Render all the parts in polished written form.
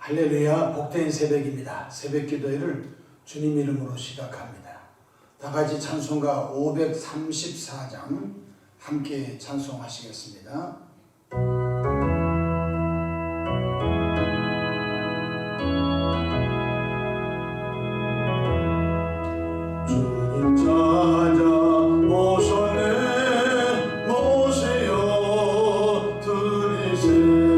할렐루야, 복된 새벽입니다. 새벽 기도회를 주님 이름으로 시작합니다. 다 같이 찬송가 534장 함께 찬송하시겠습니다. 주님 찾아오셨네, 모세여 들이세.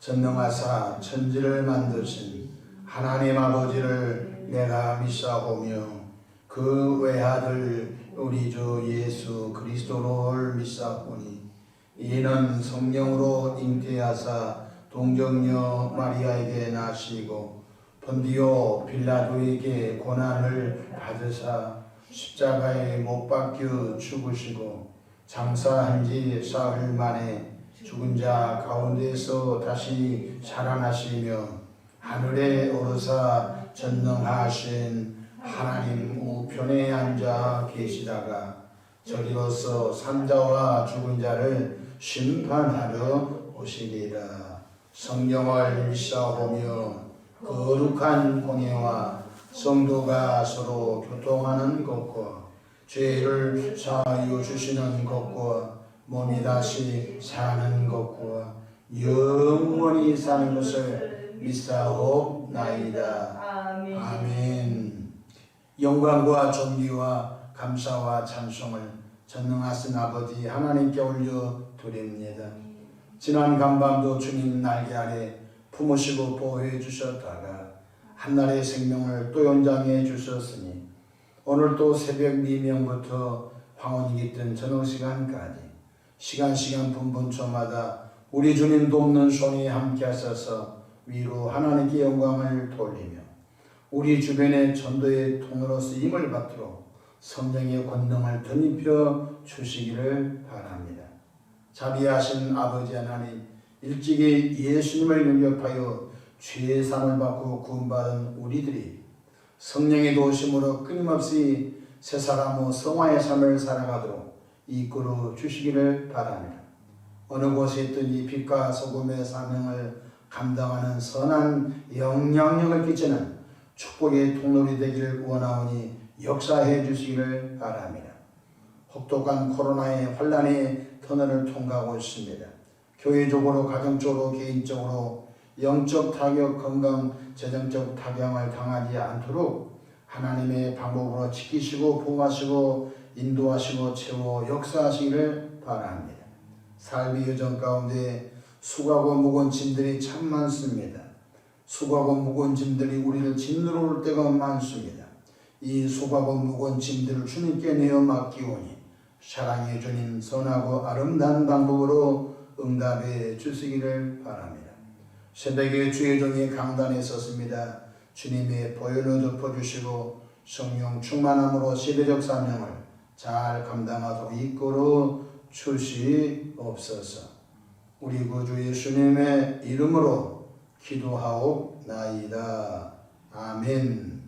전능하사 천지를 만드신 하나님 아버지를 내가 믿사오며 그 외아들 우리 주 예수 그리스도를 믿사오니 이는 성령으로 잉태하사 동정녀 마리아에게 나시고 본디오 빌라도에게 고난을 받으사 십자가에 못 박혀 죽으시고 장사한 지 사흘 만에 죽은 자 가운데서 다시 살아나시며 하늘에 오르사 전능하신 하나님 우편에 앉아 계시다가 저리로서 산자와 죽은 자를 심판하러 오시리라. 성령을 믿사오며 거룩한 공예와 성도가 서로 교통하는 것과 죄를 사하여 주시는 것과 몸이 다시 사는 것과 영원히 사는 것을 믿사옵나이다. 아멘. 아멘. 영광과 존귀와 감사와 찬송을 전능하신 아버지 하나님께 올려 드립니다. 지난 간밤도 주님 날개 아래 품으시고 보호해 주셨다가 한날의 생명을 또 연장해 주셨으니 오늘 또 새벽 미명부터 황혼이 깃든 저녁 시간까지 시간 분분초마다 우리 주님 돕는 손이 함께 하셔서 위로 하나님께 영광을 돌리며 우리 주변의 전도의 통로로 쓰임을 받도록 성령의 권능을 덧입혀 주시기를 바랍니다. 자비하신 아버지 하나님, 일찍이 예수님을 영접하여 죄의 상을 받고 구원받은 우리들이 성령의 도우심으로 끊임없이 새 사람의 성화의 삶을 살아가도록 이끌어 주시기를 바랍니다. 어느 곳에 있든지 빛과 소금의 사명을 감당하는 선한 영향력을 끼치는 축복의 통로이 되기를 원하오니 역사해 주시기를 바랍니다. 혹독한 코로나의 환란의 터널을 통과하고 있습니다. 교회적으로, 가정적으로, 개인적으로 영적 타격, 건강, 재정적 타격을 당하지 않도록 하나님의 방법으로 지키시고 보호하시고 인도하시고 채워 역사하시기를 바랍니다. 삶의 여정 가운데 수고하고 무거운 짐들이 참 많습니다. 수고하고 무거운 짐들이 우리를 짓누르 올 때가 많습니다. 이 수고하고 무거운 짐들을 주님께 내어 맡기오니 사랑의 주님 선하고 아름다운 방법으로 응답해 주시기를 바랍니다. 새벽에 주의 종이 강단에 섰습니다. 주님의 보혈로 덮어주시고 성령 충만함으로 시대적 사명을 잘 감당하도록 이끌어 주시옵소서. 우리 구주 예수님의 이름으로 기도하옵나이다. 아멘.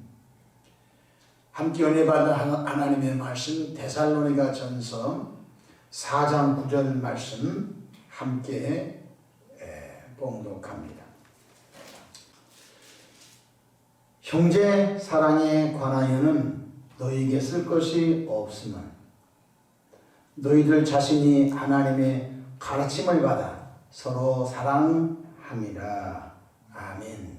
함께 은혜 받은 하나님의 말씀 데살로니가 전서 4장 9절 말씀 함께 봉독합니다. 형제 사랑에 관하여는 너희에게 쓸 것이 없으면 너희들 자신이 하나님의 가르침을 받아 서로 사랑함이라. 아멘.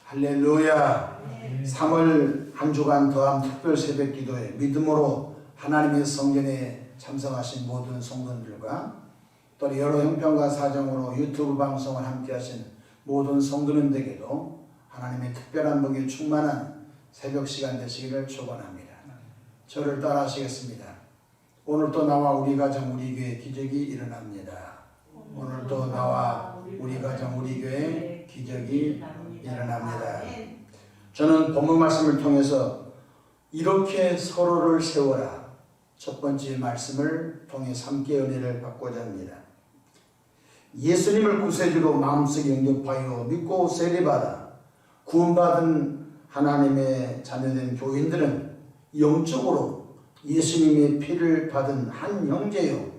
할렐루야. 3월 한 주간 더함 특별 새벽 기도에 믿음으로 하나님의 성전에 참석하신 모든 성도들과 또 여러 형편과 사정으로 유튜브 방송을 함께 하신 모든 성도님들에게도 하나님의 특별한 복이 충만한 새벽 시간 되시기를 축원합니다. 저를 따라하시겠습니다. 오늘도 나와 우리 가정 우리 교회 기적이 일어납니다. 오늘도 나와 우리 가정 우리 교회 기적이 일어납니다. 저는 본문 말씀을 통해서 이렇게 서로를 세워라 첫 번째 말씀을 통해 함께 은혜를 받고자 합니다. 예수님을 구세주로 마음속에 영접하여 믿고 세례받아 구원받은 하나님의 자녀된 교인들은 영적으로 예수님의 피를 받은 한 형제요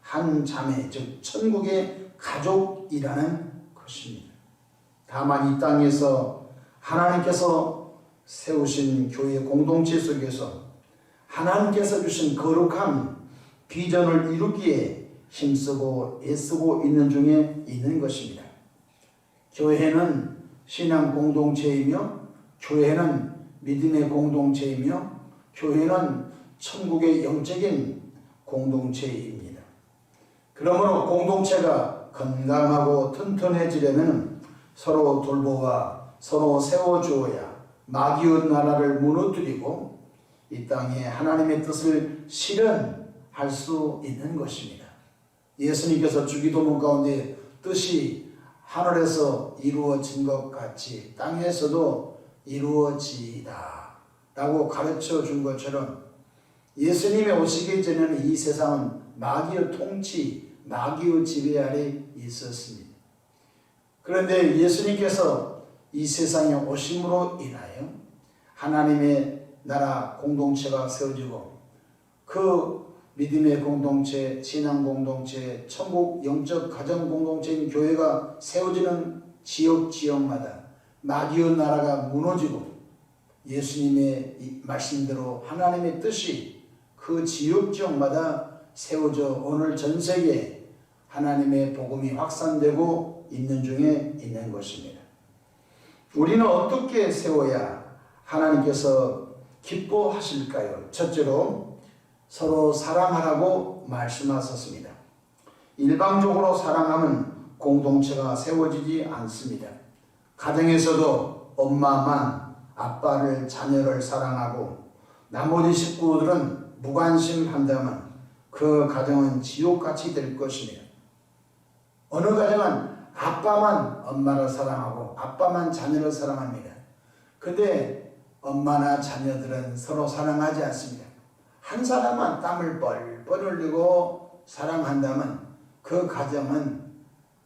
한 자매 즉 천국의 가족이라는 것입니다. 다만 이 땅에서 하나님께서 세우신 교회 공동체 속에서 하나님께서 주신 거룩한 비전을 이루기에 힘쓰고 애쓰고 있는 중에 있는 것입니다. 교회는 신앙 공동체이며 교회는 믿음의 공동체이며 교회는 천국의 영적인 공동체입니다. 그러므로 공동체가 건강하고 튼튼해지려면 서로 돌보아 서로 세워주어야 마귀의 나라를 무너뜨리고 이 땅에 하나님의 뜻을 실현할 수 있는 것입니다. 예수님께서 주기도문 가운데 뜻이 하늘에서 이루어진 것 같이 땅에서도 이루어지이다 라고 가르쳐 준 것처럼 예수님의 오시기 전에는 이 세상은 마귀의 통치, 마귀의 지배 아래 있었습니다. 그런데 예수님께서 이 세상에 오심으로 인하여 하나님의 나라 공동체가 세워지고 그 믿음의 공동체, 신앙 공동체, 천국 영적 가정 공동체인 교회가 세워지는 지역마다 마귀의 나라가 무너지고 예수님의 말씀대로 하나님의 뜻이 그 지역마다 세워져 오늘 전 세계에 하나님의 복음이 확산되고 있는 중에 있는 것입니다. 우리는 어떻게 세워야 하나님께서 기뻐하실까요? 첫째로 서로 사랑하라고 말씀하셨습니다. 일방적으로 사랑하면 공동체가 세워지지 않습니다. 가정에서도 엄마만 아빠를 자녀를 사랑하고 나머지 식구들은 무관심한다면 그 가정은 지옥같이 될 것입니다. 어느 가정은 아빠만 엄마를 사랑하고 아빠만 자녀를 사랑합니다. 근데 엄마나 자녀들은 서로 사랑하지 않습니다. 한 사람만 땀을 뻘뻘 흘리고 사랑한다면 그 가정은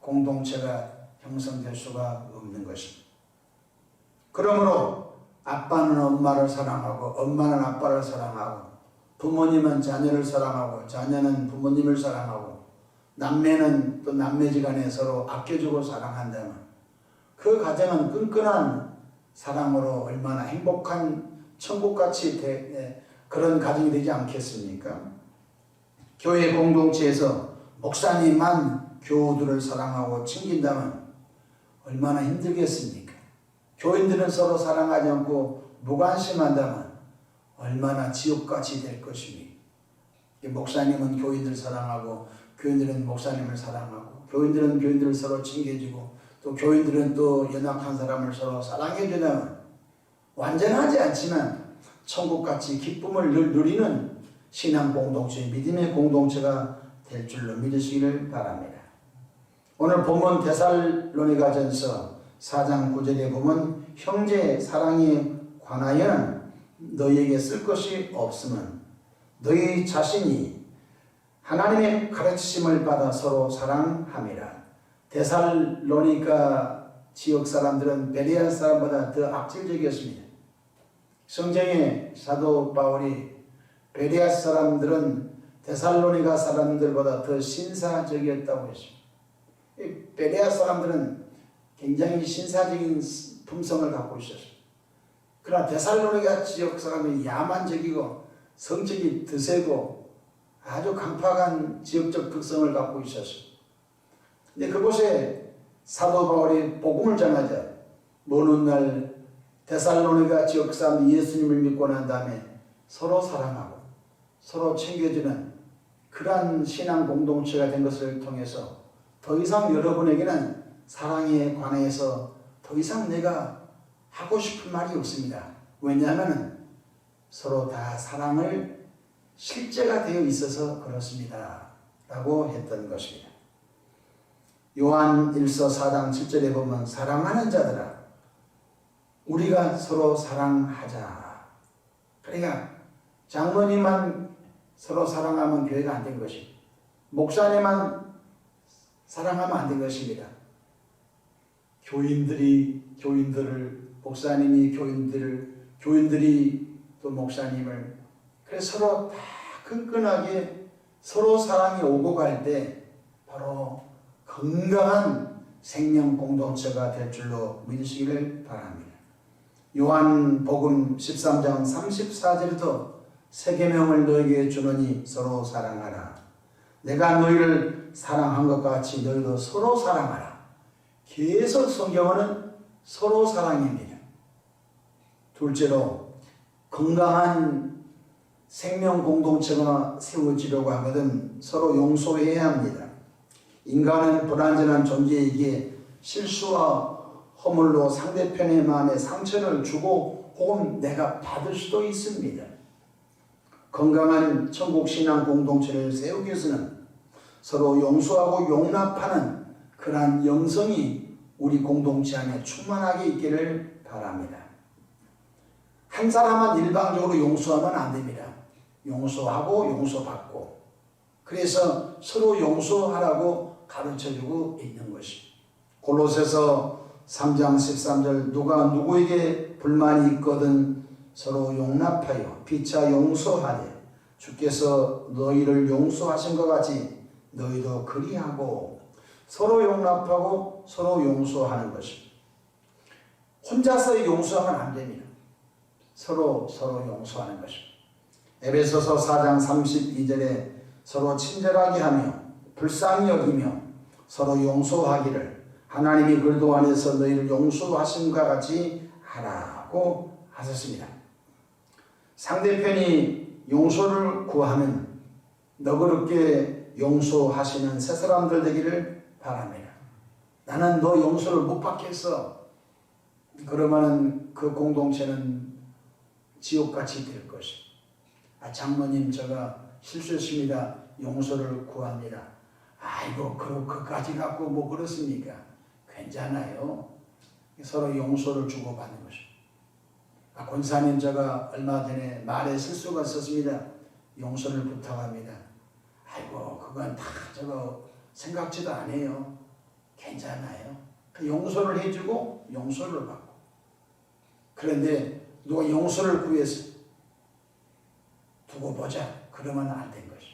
공동체가 형성될 수가 없는 것입니다. 그러므로 아빠는 엄마를 사랑하고 엄마는 아빠를 사랑하고 부모님은 자녀를 사랑하고 자녀는 부모님을 사랑하고 남매는 또 남매지간에 서로 아껴주고 사랑한다면 그 가정은 끈끈한 사랑으로 얼마나 행복한 천국같이 그런 가정이 되지 않겠습니까? 교회 공동체에서 목사님만 교우들을 사랑하고 챙긴다면 얼마나 힘들겠습니까? 교인들은 서로 사랑하지 않고 무관심한다면 얼마나 지옥같이 될 것입니까? 목사님은 교인들 사랑하고 교인들은 목사님을 사랑하고 교인들은 교인들을 서로 챙겨주고 또 교인들은 또 연약한 사람을 서로 사랑해주면 완전하지 않지만 천국같이 기쁨을 누리는 신앙 공동체, 믿음의 공동체가 될 줄로 믿으시기를 바랍니다. 오늘 본문 데살로니가전서 4장 9절에 보면 형제 사랑에 관하여는 너희에게 쓸 것이 없으면 너희 자신이 하나님의 가르치심을 받아 서로 사랑함이라. 데살로니가 지역 사람들은 베레아 사람보다 더 악질적이었습니다. 성경에 사도 바울이 베레아 사람들은 데살로니가 사람들보다 더 신사적이었다고 했습니다. 베레아 사람들은 굉장히 신사적인 품성을 갖고 있었어요. 그러나 데살로니가 지역 사람이 야만적이고 성격이 드세고 아주 강팍한 지역적 특성을 갖고 있었어요. 근데 그곳에 사도 바울이 복음을 전하자 먼 훗날 데살로니가 지역 사람 예수님을 믿고 난 다음에 서로 사랑하고 서로 챙겨주는 그러한 신앙 공동체가 된 것을 통해서 더 이상 여러분에게는 사랑에 관해서 더 이상 내가 하고 싶은 말이 없습니다. 왜냐하면 서로 다 사랑을 실제가 되어 있어서 그렇습니다. 라고 했던 것입니다. 요한 1서 4장 7절에 보면 사랑하는 자들아 우리가 서로 사랑하자. 그러니까 장로님만 서로 사랑하면 교회가 안 된 것입니다. 목사님만 사랑하면 안 된 것입니다. 교인들이 교인들을, 목사님이 교인들을, 교인들이 또 목사님을, 그래서 서로 다 끈끈하게 서로 사랑이 오고 갈 때 바로 건강한 생명 공동체가 될 줄로 믿으시기를 바랍니다. 요한복음 13장 34절에도 새 계명을 너에게 주노니 서로 사랑하라. 내가 너희를 사랑한 것 같이 너희도 서로 사랑하라. 계속 성경은 서로 사랑입니다. 둘째로 건강한 생명 공동체가 세워지려고 하거든 서로 용서해야 합니다. 인간은 불완전한 존재이기에 실수와 허물로 상대편의 마음에 상처를 주고 혹은 내가 받을 수도 있습니다. 건강한 천국신앙 공동체를 세우기 위해서는 서로 용서하고 용납하는 그러한 영성이 우리 공동체 안에 충만하게 있기를 바랍니다. 한 사람만 일방적으로 용서하면 안 됩니다. 용서하고 용서받고 그래서 서로 용서하라고 가르쳐주고 있는 것입니다. 골로새서 3장 13절 누가 누구에게 불만이 있거든 서로 용납하여 피차 용서하되 주께서 너희를 용서하신 것 같이 너희도 그리하고 서로 용납하고 서로 용서하는 것입니다. 혼자서 용서하면 안 됩니다. 서로 용서하는 것입니다. 에베소서 4장 32절에 서로 친절하게 하며 불쌍히 여기며 서로 용서하기를 하나님이 그리스도 안에서 너희를 용서하심과 같이 하라고 하셨습니다. 상대편이 용서를 구하면 너그럽게 용서하시는 새 사람들 되기를 바랍니다. 나는 너 용서를 못 받겠어. 그러면 그 공동체는 지옥같이 될 것입니다. 장모님 제가 실수했습니다. 용서를 구합니다. 아이고 그까지 갖고 뭐 그렇습니까? 괜찮아요. 서로 용서를 주고받는 것입니다. 권사님 제가 얼마 전에 말에 실수가 있었습니다. 용서를 부탁합니다. 아이고 그건 다 저거 생각지도 안 해요. 괜찮아요. 용서를 해주고 용서를 받고. 그런데 누가 용서를 구해서 두고 보자 그러면 안 된 것이.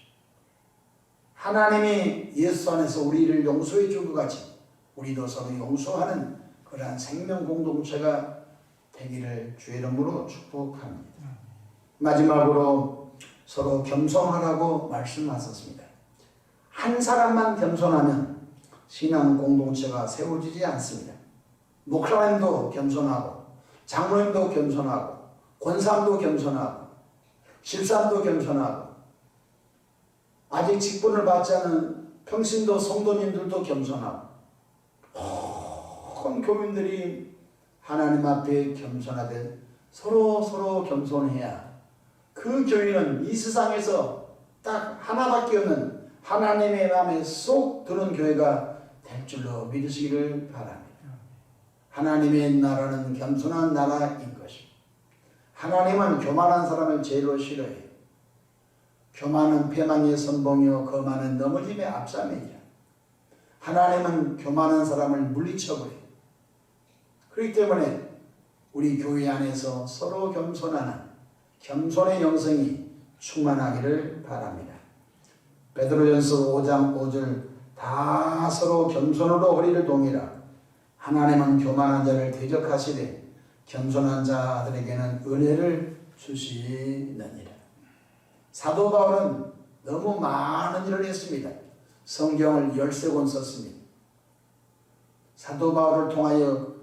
하나님이 예수 안에서 우리를 용서해 준 것 같이 우리도 서로 용서하는 그러한 생명 공동체가 되기를 주의 이름으로 축복합니다. 마지막으로 서로 겸손하라고 말씀하셨습니다. 한 사람만 겸손하면 신앙 공동체가 세워지지 않습니다. 목사님도 겸손하고 장로님도 겸손하고 권사님도 겸손하고 집사님도 겸손하고 아직 직분을 받지 않은 평신도 성도님들도 겸손하고 모든 교민들이 하나님 앞에 겸손하되 서로 겸손해야 그 교회는 이 세상에서 딱 하나밖에 없는 하나님의 마음에 쏙 드는 교회가 될 줄로 믿으시기를 바랍니다. 하나님의 나라는 겸손한 나라인 것입니다. 하나님은 교만한 사람을 제일로 싫어해요. 교만은 패망의 선봉이요 거만은 넘어짐의 앞삼이죠. 하나님은 교만한 사람을 물리쳐버려요. 그렇기 때문에 우리 교회 안에서 서로 겸손하는 겸손의 영성이 충만하기를 바랍니다. 베드로전서 5장 5절 다 서로 겸손으로 허리를 동이라. 하나님은 교만한 자를 대적하시되 겸손한 자들에게는 은혜를 주시느니라. 사도 바울은 너무 많은 일을 했습니다. 성경을 13권 썼습니다. 사도 바울을 통하여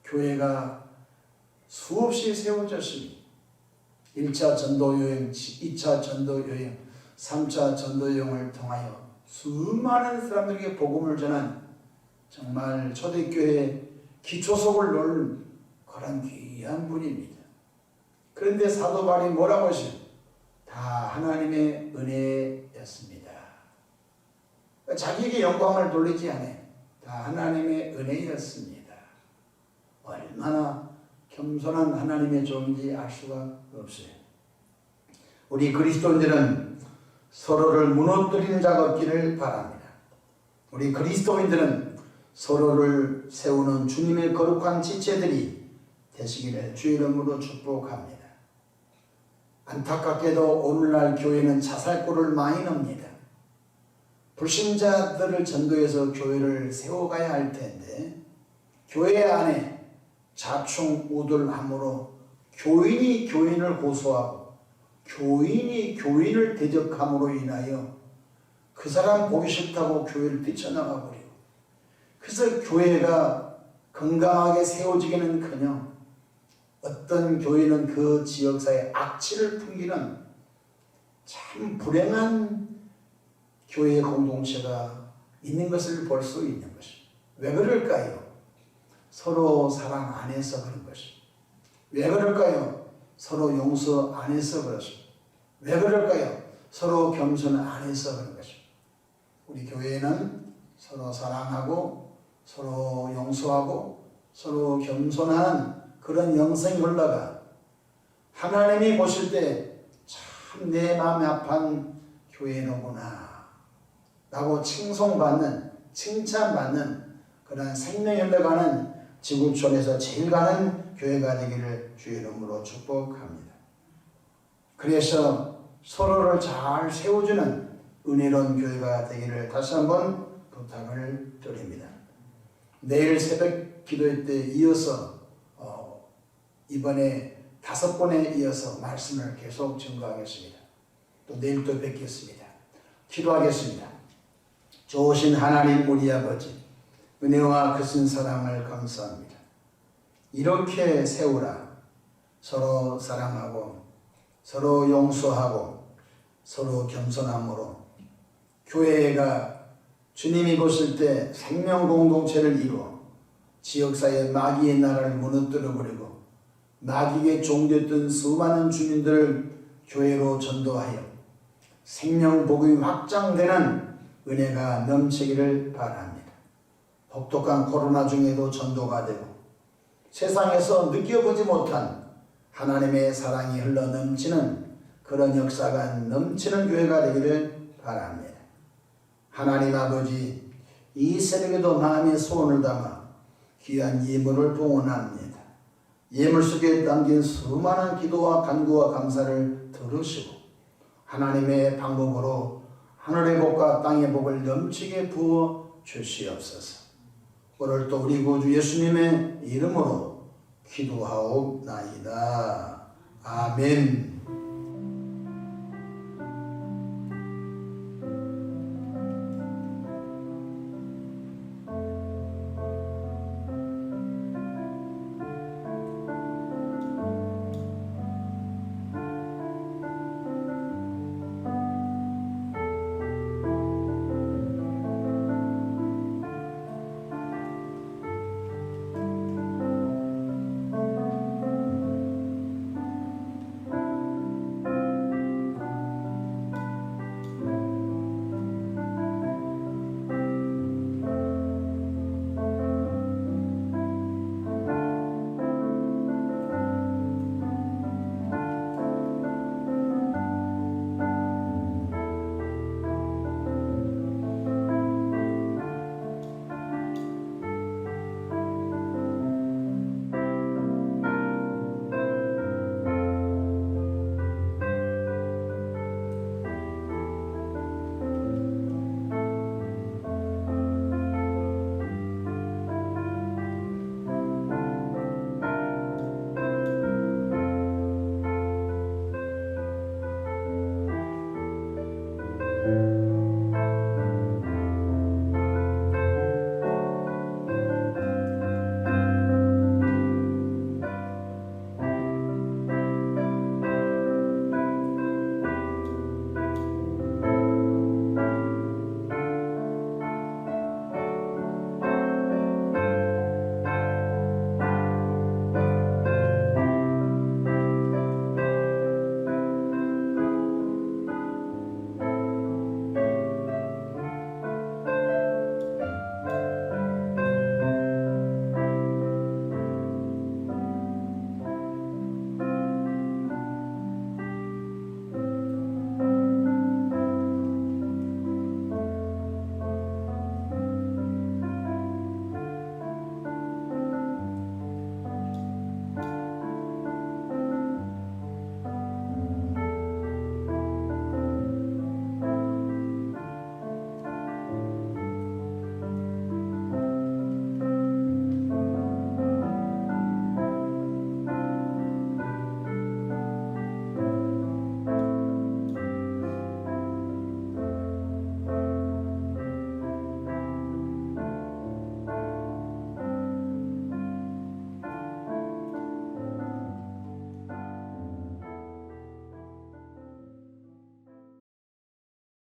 교회가 수없이 세워졌습니다. 1차 전도여행, 2차 전도여행, 3차 전도여행을 통하여 수많은 사람들에게 복음을 전한 정말 초대교회 기초석을 놓은 그런 귀한 분입니다. 그런데 사도 바울이 뭐라고 하시죠? 다 하나님의 은혜였습니다. 자기에게 영광을 돌리지 않아요. 다 하나님의 은혜였습니다. 얼마나 겸손한 하나님의 종인지 알 수가 없어요. 우리 그리스도인들은 서로를 무너뜨리는 자가 없기를 바랍니다. 우리 그리스도인들은 서로를 세우는 주님의 거룩한 지체들이 되시기를 주의 이름으로 축복합니다. 안타깝게도 오늘날 교회는 자살골을 많이 넣습니다. 불신자들을 전도해서 교회를 세워가야 할 텐데 교회 안에 자충우돌함으로 교인이 교인을 고소하고 교인이 교인을 대적함으로 인하여 그 사람 보기 싫다고 교회를 뛰쳐나가 버리고 그래서 교회가 건강하게 세워지기는커녕 어떤 교회는 그 지역사회에 악취를 풍기는 참 불행한 교회 공동체가 있는 것을 볼 수 있는 것입니다. 왜 그럴까요? 서로 사랑 안 해서 그런 것입니다. 왜 그럴까요? 서로 용서 안 해서 그렇습니다. 왜 그럴까요? 서로 겸손 안 해서 그런 것입니다. 우리 교회는 서로 사랑하고 서로 용서하고 서로 겸손한 그런 영성이 흘러가 하나님이 보실 때 참 내 마음이 아픈 교회로구나 라고 칭송받는 칭찬받는 그런 생명이 흘러가는 지구촌에서 제일 가는 교회가 되기를 주의 이름으로 축복합니다. 그래서 서로를 잘 세워주는 은혜로운 교회가 되기를 다시 한번 부탁을 드립니다. 내일 새벽 기도회 때 이어서 이번에 5번에 이어서 말씀을 계속 증거하겠습니다. 또 내일 또 뵙겠습니다. 기도하겠습니다. 좋으신 하나님 우리 아버지 은혜와 크신 사랑을 감사합니다. 이렇게 세우라. 서로 사랑하고 서로 용서하고 서로 겸손함으로 교회가 주님이 보실 때 생명 공동체를 이루어 지역사회 마귀의 나라를 무너뜨려 버리고 마귀에게 종됐던 수많은 주민들을 교회로 전도하여 생명 복음이 확장되는 은혜가 넘치기를 바랍니다. 혹독한 코로나 중에도 전도가 되고 세상에서 느껴보지 못한 하나님의 사랑이 흘러 넘치는 그런 역사가 넘치는 교회가 되기를 바랍니다. 하나님 아버지, 이 새벽에도 마음의 소원을 담아 귀한 예물을 봉헌합니다. 예물 속에 담긴 수많은 기도와 간구와 감사를 들으시고 하나님의 방법으로 하늘의 복과 땅의 복을 넘치게 부어 주시옵소서. 오늘 또 우리 구주 예수님의 이름으로 기도하옵나이다. 아멘.